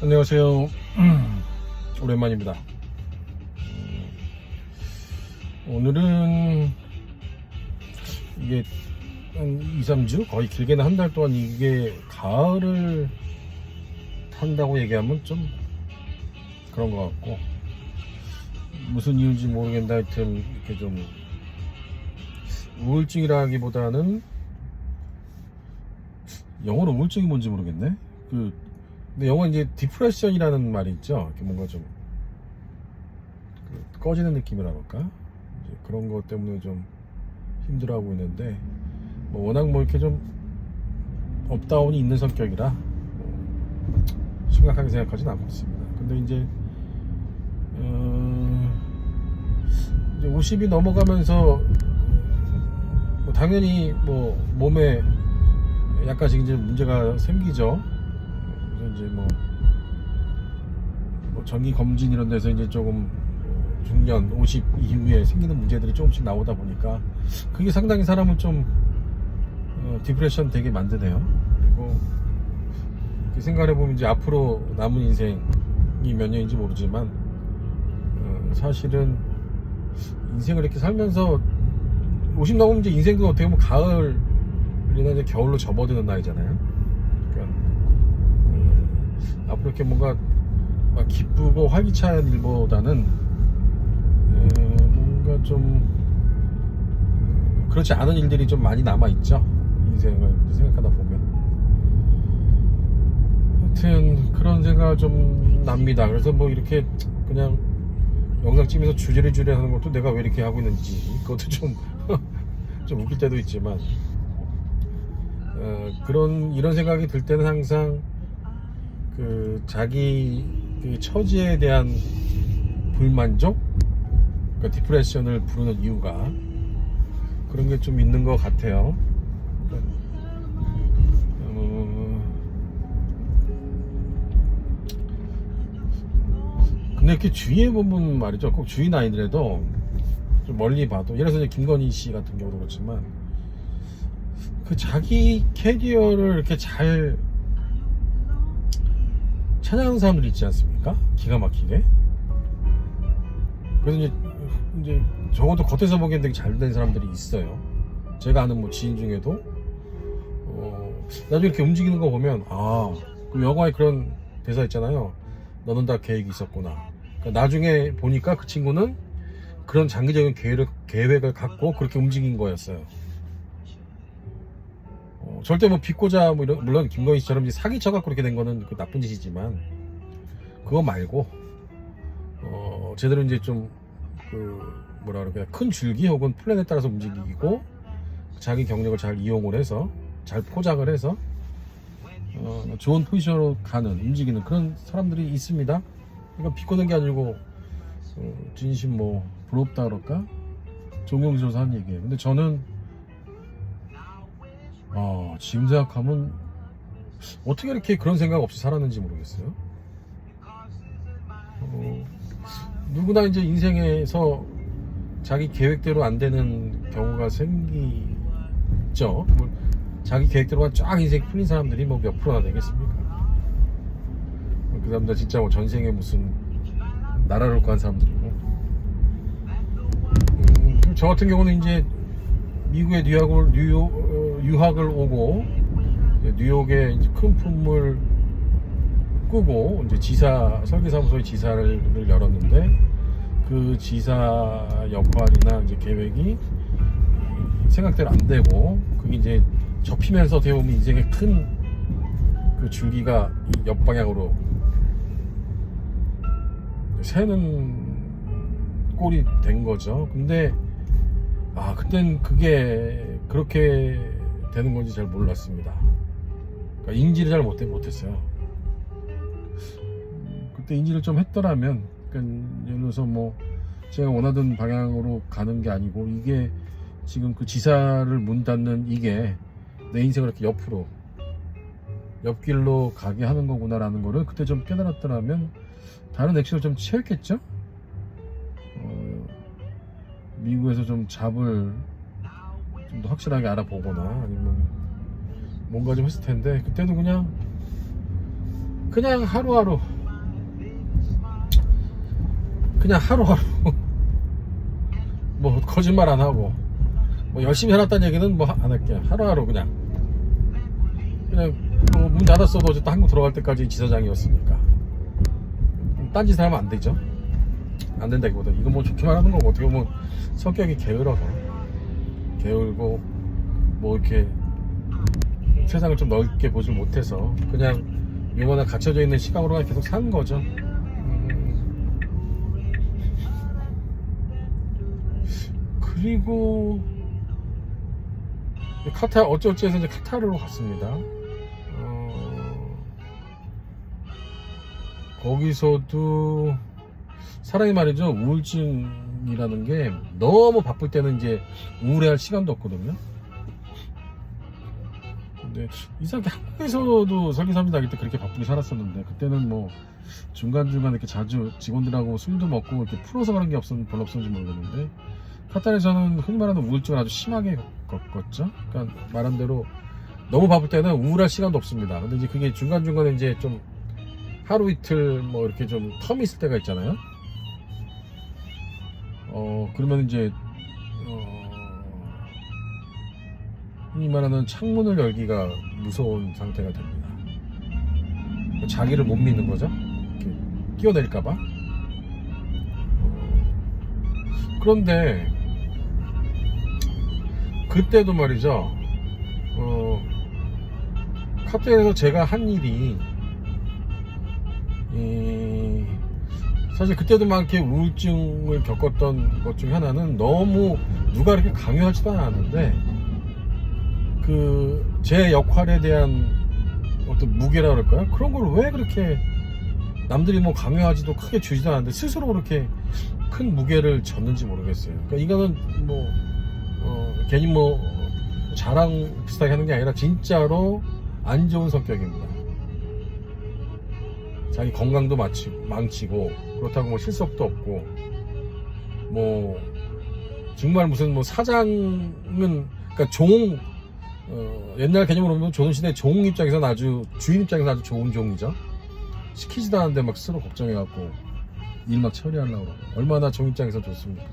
안녕하세요. 오랜만입니다. 오늘은 이게 한 2, 3주? 거의 길게는 한 달 동안 이게 가을을 탄다고 얘기하면 좀 그런 것 같고, 무슨 이유인지 모르겠는데 하여튼 이렇게 좀 우울증이라기보다는, 영어로 우울증이 뭔지 모르겠네. 근데 영어 이제 디프레션이라는 말이 있죠. 이렇게 뭔가 좀 꺼지는 느낌이라 그럴까? 이제 그런 것 때문에 좀 힘들어하고 있는데, 워낙 이렇게 좀 업다운이 있는 성격이라 심각하게 생각하진 않고 있습니다. 근데 이제 50이 넘어가면서 당연히 몸에 약간씩 이제 문제가 생기죠. 그래서 이제 정기 검진 이런 데서 이제 조금 중년 50 이후에 생기는 문제들이 조금씩 나오다 보니까 그게 상당히 사람을 좀 디프레션 되게 만드네요. 그리고 생각해 보면 이제 앞으로 남은 인생이 몇 년인지 모르지만 사실은 인생을 이렇게 살면서 50 넘으면 이제 인생도 어떻게 보면 가을이나 이제 겨울로 접어드는 나이잖아요. 그러니까 앞으로 이렇게 뭔가 막 기쁘고 활기찬 일보다는 뭔가 좀 그렇지 않은 일들이 좀 많이 남아있죠. 인생을 생각하다 보면. 하여튼 그런 생각을 좀 납니다. 그래서 이렇게 그냥 영상 찍으면서 주저리주저리 하는 것도 내가 왜 이렇게 하고 있는지, 그것도 좀 웃길 때도 있지만, 이런 생각이 들 때는 항상 자기 처지에 대한 불만족, 그러니까 디프레션을 부르는 이유가 그런 게 좀 있는 것 같아요. 근데 이렇게 주위에 보면 말이죠, 꼭 주위는 아니더라도 좀 멀리 봐도, 예를 들어서 김건희 씨 같은 경우도 그렇지만 자기 캐리어를 이렇게 잘 찬양하는 사람들이 있지 않습니까? 기가 막히게. 그래서 이제 적어도 겉에서 보기엔 되게 잘 된 사람들이 있어요. 제가 아는 지인 중에도 나중에 이렇게 움직이는 거 보면, 그 영화에 그런 대사 있잖아요. 너는 다 계획이 있었구나. 그러니까 나중에 보니까 그 친구는 그런 장기적인 계획을 갖고 그렇게 움직인 거였어요. 절대 비꼬자 물론 김건희 씨처럼 이제 사기 쳐갖고 그렇게 된 거는 나쁜 짓이지만, 그거 말고 제대로 이제 좀 뭐라 그럴까요, 큰 줄기 혹은 플랜에 따라서 움직이고 자기 경력을 잘 이용을 해서 잘 포장을 해서 좋은 포지션으로 가는, 움직이는 그런 사람들이 있습니다. 그러니까 비꼬는 게 아니고 진심 부럽다 그럴까, 존경스러워서 하는 얘기예요. 근데 저는 지금 생각하면 어떻게 이렇게 그런 생각 없이 살았는지 모르겠어요. 누구나 이제 인생에서 자기 계획대로 안 되는 경우가 생기죠. 자기 계획대로만 쫙 인생 풀린 사람들이 몇 프로나 되겠습니까? 그 사람들 진짜 전생에 무슨 나라를 간 사람들이고. 저 같은 경우는 이제 미국에 유학을 오고, 뉴욕에 이제 큰 품을 꾸고 이제 설계사무소의 지사를 열었는데, 그 지사 역할이나 이제 계획이 생각대로 안 되고, 그게 이제 접히면서 어떻게 보면 인생의 큰 줄기가 옆방향으로 새는 꼴이 된 거죠. 근데 그땐 그게 그렇게 되는 건지 잘 몰랐습니다. 그러니까 인지를 잘 못했어요. 그때 인지를 좀 했더라면, 예를 들어서 제가 원하던 방향으로 가는 게 아니고, 이게 지금 그 지사를 문 닫는 이게 내 인생을 이렇게 옆길로 가게 하는 거구나라는 거를 그때 좀 깨달았더라면 다른 액션을 좀 취했겠죠? 미국에서 좀 잡을 좀 더 확실하게 알아보거나 아니면 뭔가 좀 했을 텐데, 그때도 그냥 그냥 하루하루 뭐 거짓말 안 하고 뭐 열심히 해놨다는 얘기는 뭐 안 할게요. 하루하루 그냥 뭐 문 닫았어도 어쨌든 한국 들어갈 때까지 지사장이었으니까 딴짓을 하면 안 되죠. 안 된다기보다 이거 뭐 좋게 말하는 거고, 어떻게 보면 성격이 게을고 뭐 이렇게 세상을 좀 넓게 보지 못해서 그냥 요거나 갇혀져 있는 시각으로만 계속 사는 거죠. 그리고 카타르 어쩌고저쩌고 해서 이제 카타르로 갔습니다. 거기서도 사람이 말이죠, 우울증이라는 게 너무 바쁠 때는 이제 우울해할 시간도 없거든요. 근데 이상하게 한국에서도 설계사업자 다닐 때 그렇게 바쁘게 살았었는데, 그때는 뭐 중간중간 이렇게 자주 직원들하고 술도 먹고 이렇게 풀어서 그런 게 별로 없었는지 모르겠는데, 카타르에서는 흔히 말하는 우울증을 아주 심하게 겪었죠. 그러니까 말한 대로 너무 바쁠 때는 우울할 시간도 없습니다. 근데 이제 그게 중간중간에 이제 좀 하루 이틀 뭐 이렇게 좀 텀이 있을 때가 있잖아요. 그러면 이제 흔히 말하는 창문을 열기가 무서운 상태가 됩니다. 자기를 못 믿는 거죠. 이렇게 뛰어내릴까봐. 그런데 그때도 말이죠, 카페에서 제가 한 일이 사실 그때도 막 이렇게 우울증을 겪었던 것 중에 하나는, 너무 누가 이렇게 강요하지도 않았는데 제 역할에 대한 어떤 무게라 그럴까요? 그런 걸 왜 그렇게 남들이 뭐 강요하지도 크게 주지도 않았는데 스스로 그렇게 큰 무게를 졌는지 모르겠어요. 그러니까 이거는 뭐 괜히 뭐 자랑 비슷하게 하는 게 아니라 진짜로 안 좋은 성격입니다. 자기 건강도 망치고 그렇다고 뭐 실속도 없고, 뭐 정말 무슨 뭐 사장은, 그러니까 옛날 개념으로 보면 조선시대 종 입장에서는 아주, 주인 입장에서는 아주 좋은 종이죠. 시키지도 않는데 막 스스로 걱정해갖고 일 막 처리하려고 그러고, 얼마나 종 입장에서 좋습니까?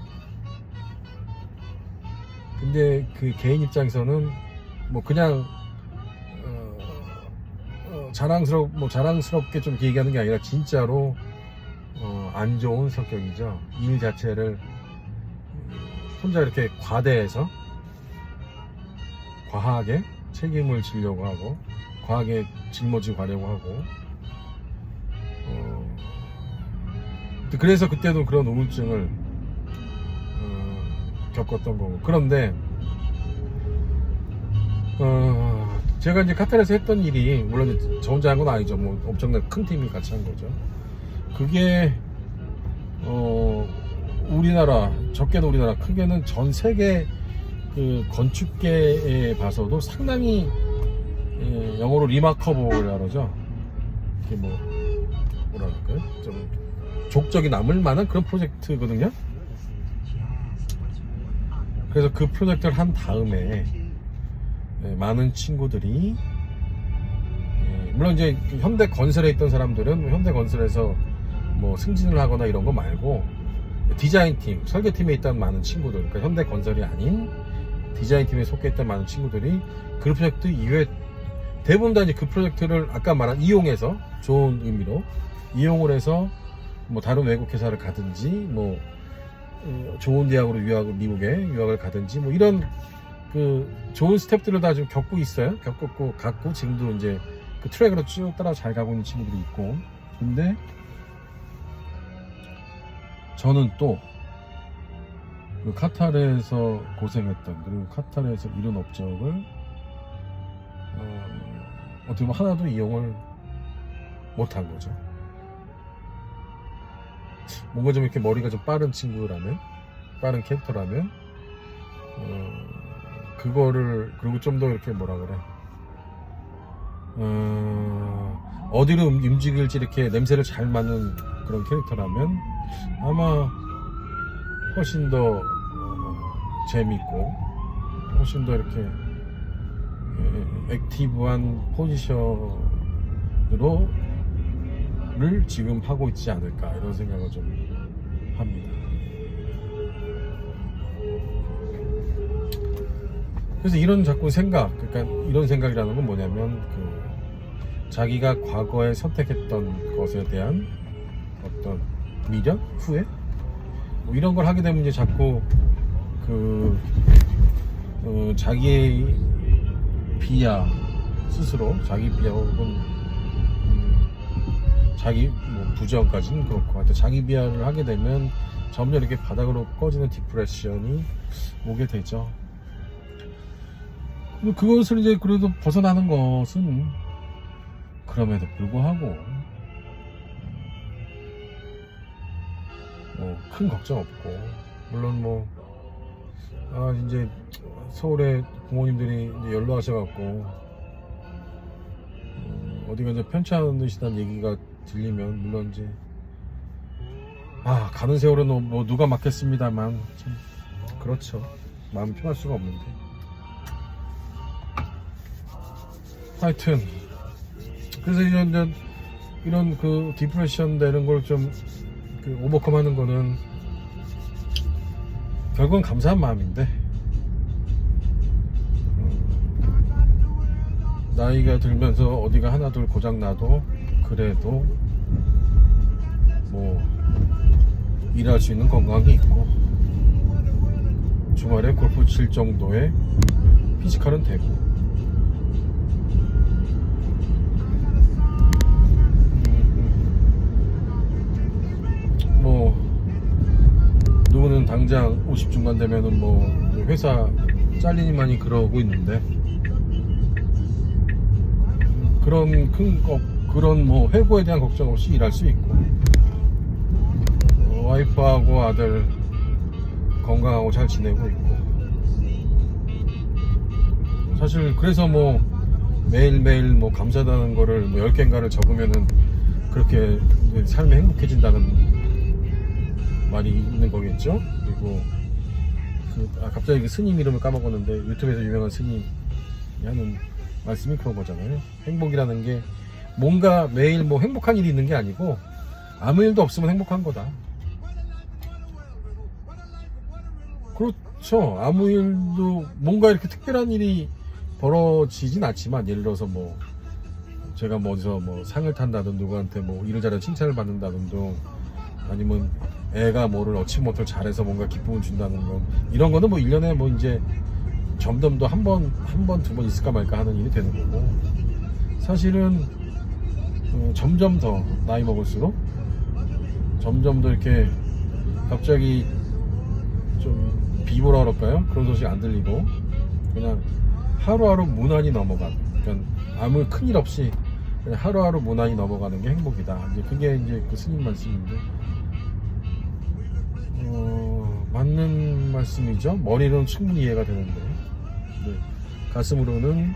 근데 그 개인 입장에서는 뭐 그냥 자랑스럽게 좀 이렇게 얘기하는 게 아니라 진짜로 안 좋은 성격이죠. 일 자체를 혼자 이렇게 과하게 책임을 지려고 하고, 과하게 짊어지고 가려고 하고, 그래서 그때도 그런 우울증을 겪었던 거고. 그런데 제가 이제 카타르에서 했던 일이, 물론 저 혼자 한 건 아니죠. 뭐 엄청난 큰 팀이 같이 한 거죠. 그게 우리나라, 적게는 우리나라, 크게는 전 세계 그 건축계에 봐서도 상당히, 영어로 리마커블이라고 그러죠. 이게 뭐라 그럴까요? 좀 족적이 남을 만한 그런 프로젝트거든요. 그래서 그 프로젝트를 한 다음에 많은 친구들이, 물론 이제 현대건설에 있던 사람들은 현대건설에서 뭐 승진을 하거나 이런 거 말고, 디자인팀, 설계팀에 있던 많은 친구들, 그러니까 현대건설이 아닌 디자인팀에 속해 있던 많은 친구들이 그 프로젝트 이후에 대부분 다 이제 그 프로젝트를 아까 말한 이용해서, 좋은 의미로 이용을 해서 뭐 다른 외국 회사를 가든지, 뭐 좋은 대학으로 미국에 유학을 가든지, 뭐 이런 그 좋은 스텝들을 다 좀 겪고 있어요. 갖고 지금도 이제 그 트랙으로 쭉 따라 잘 가고 있는 친구들이 있고. 근데 저는 또 그 카타르에서 고생했던, 그리고 카타르에서 이룬 업적을 어떻게 보면 하나도 이용을 못한 거죠. 뭔가 좀 이렇게 머리가 좀 빠른 친구라면, 빠른 캐릭터라면, 그거를, 그리고 좀 더 이렇게 뭐라 그래, 어디로 움직일지 이렇게 냄새를 잘 맡는 그런 캐릭터라면 아마 훨씬 더 재밌고, 훨씬 더 이렇게 액티브한 포지션으로 지금 하고 있지 않을까 이런 생각을 좀 합니다. 그래서 이런 자꾸 생각, 그러니까 이런 생각이라는 건 뭐냐면 자기가 과거에 선택했던 것에 대한 어떤 미련, 후회, 뭐 이런 걸 하게 되면 이제 자꾸 자기의 비하 스스로 자기 비하 혹은 자기 뭐 부정까지는 그렇고 하여튼 자기 비하를 하게 되면 점점 이렇게 바닥으로 꺼지는 디프레션이 오게 되죠. 그것을 이제 그래도 벗어나는 것은 그럼에도 불구하고 뭐 큰 걱정 없고, 물론 이제 서울에 부모님들이 이제 연로하셔갖고 어디가 이제 편찮으시다는 얘기가 들리면 물론 이제 가는 세월은 뭐 누가 맡겠습니다만 참 그렇죠. 마음이 편할 수가 없는데. 하여튼 그래서 이런 디프레션 되는 걸 좀 오버컴하는 거는 결국은 감사한 마음인데, 나이가 들면서 어디가 하나 둘 고장 나도 그래도 뭐 일할 수 있는 건강이 있고 주말에 골프 칠 정도의 피지컬은 되고, 뭐 누구는 당장 50 중반 되면은 뭐 회사 잘리니만이 그러고 있는데, 그런 뭐 회고에 대한 걱정 없이 일할 수 있고, 와이프하고 아들 건강하고 잘 지내고 있고, 사실 그래서 뭐 매일매일 뭐 감사하다는 거를 뭐 10개인가를 적으면은 그렇게 삶이 행복해진다는 말이 있는 거겠죠. 그리고 갑자기 그 스님 이름을 까먹었는데 유튜브에서 유명한 스님이 하는 말씀이 그런 거잖아요. 행복이라는 게 뭔가 매일 뭐 행복한 일이 있는 게 아니고 아무 일도 없으면 행복한 거다. 그렇죠. 아무 일도 뭔가 이렇게 특별한 일이 벌어지진 않지만, 예를 들어서 뭐 제가 뭐 어디서 뭐 상을 탄다든 누구한테 뭐 일을 잘해 칭찬을 받는다든, 아니면 애가 뭐를 얻지 못할 잘해서 뭔가 기쁨을 준다는 거, 이런 거는 뭐 1년에 뭐 이제 점점 더 한 번, 두 번 있을까 말까 하는 일이 되는 거고, 사실은 점점 더 나이 먹을수록 점점 더 이렇게 갑자기 좀 비보라 그럴까요? 그런 소식 안 들리고 그냥 하루하루 무난히 넘어가는, 그러니까 아무 큰일 없이 그냥 하루하루 무난히 넘어가는 게 행복이다. 이제 그게 이제 그 스님 말씀인데, 맞는 말씀이죠. 머리로는 충분히 이해가 되는데, 가슴으로는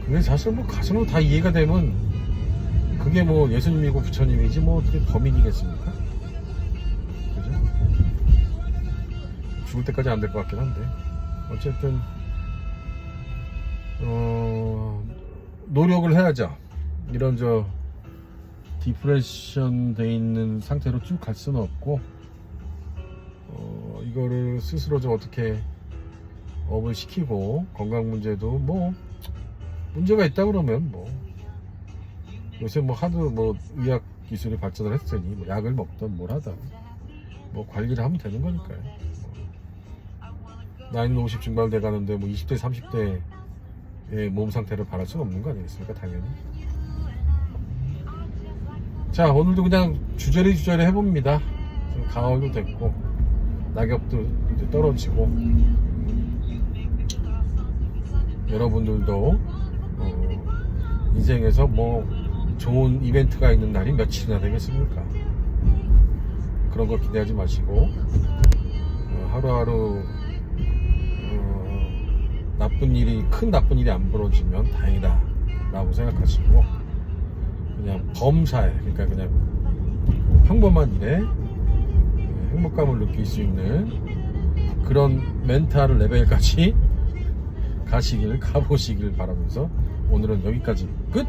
그게 사실 뭐 가슴으로 다 이해가 되면 그게 뭐 예수님이고 부처님이지 뭐 어떻게 범인이겠습니까? 그죠? 죽을 때까지 안 될 것 같긴 한데, 어쨌든 노력을 해야죠. 이런 디프레션 돼 있는 상태로 쭉 갈 수는 없고, 이거를 스스로 좀 어떻게 업을 시키고, 건강 문제도 뭐 문제가 있다 그러면 뭐 요새 뭐 하도 뭐 의학 기술이 발전을 했으니 뭐 약을 먹던 뭘 하던 뭐 관리를 하면 되는 거니까요. 나이는 50 중반 돼 가는데 뭐 20대 30대의 몸 상태를 바랄 수는 없는 거 아니겠습니까? 당연히. 자, 오늘도 그냥 주저리 해봅니다. 가을도 됐고 낙엽도 이제 떨어지고, 여러분들도 인생에서 뭐 좋은 이벤트가 있는 날이 며칠이나 되겠습니까? 그런 거 기대하지 마시고, 하루하루 큰 나쁜 일이 안 벌어지면 다행이다 라고 생각하시고, 그냥 범사에, 그러니까 그냥 평범한 일에 행복감을 느낄 수 있는 그런 멘탈 레벨까지 가보시길 바라면서 오늘은 여기까지 끝.